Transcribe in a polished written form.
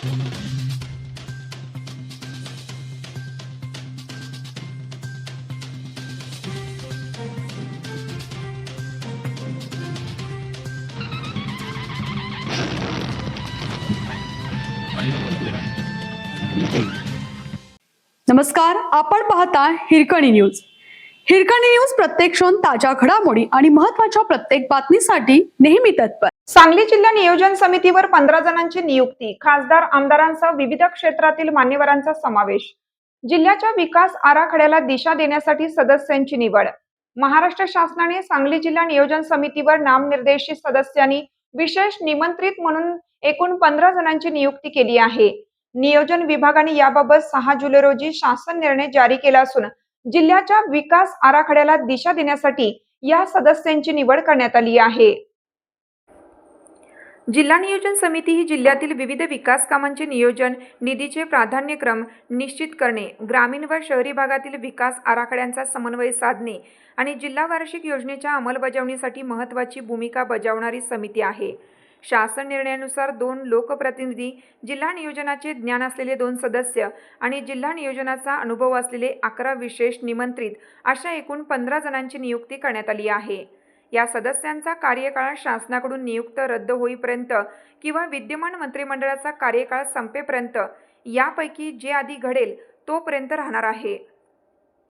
नमस्कार, आपण पाहता हिरकणी न्यूज. हिरकणी न्यूज प्रत्येक क्षण ताज्या घडामोडी आणि महत्त्वाच्या प्रत्येक बातमीसाठी नेहमी तत्पर. सांगली जिल्हा नियोजन समितीवर 15 जणांची नियुक्ती. खासदार आमदारांसह विविध क्षेत्रातील मान्यवरांचा समावेश. जिल्ह्याच्या विकास आराखड्याला दिशा देण्यासाठी सदस्यांची निवड. महाराष्ट्र शासनाने सांगली जिल्हा नियोजन समितीवर नामनिर्देशित सदस्यांनी विशेष निमंत्रित म्हणून एकूण 15 जणांची नियुक्ती केली आहे. नियोजन विभागाने याबाबत 6 जुलै रोजी शासन निर्णय जारी केला असून जिल्ह्याच्या विकास आराखड्याला दिशा देण्यासाठी या सदस्यांची निवड करण्यात आली आहे. जिल्हा नियोजन समिती ही जिल्ह्यातील विविध विकास कामांचे नियोजन, निधीचे प्राधान्यक्रम निश्चित करणे, ग्रामीण व शहरी भागातील विकास आराखड्यांचा समन्वय साधणे आणि जिल्हा वार्षिक योजनेच्या अंमलबजावणीसाठी महत्त्वाची भूमिका बजावणारी समिती आहे. शासन निर्णयानुसार 2 लोकप्रतिनिधी, जिल्हा नियोजनाचे ज्ञान असलेले 2 सदस्य आणि जिल्हा नियोजनाचा अनुभव असलेले 11 विशेष निमंत्रित अशा एकूण 15 जणांची नियुक्ती करण्यात आली आहे. या सदस्यांचा कार्यकाळ शासनाकडून नियुक्त रद्द होईपर्यंत किंवा विद्यमान मंत्रिमंडळाचा कार्यकाळ संपेपर्यंत यापैकी जे आधी घडेल तोपर्यंत राहणार आहे.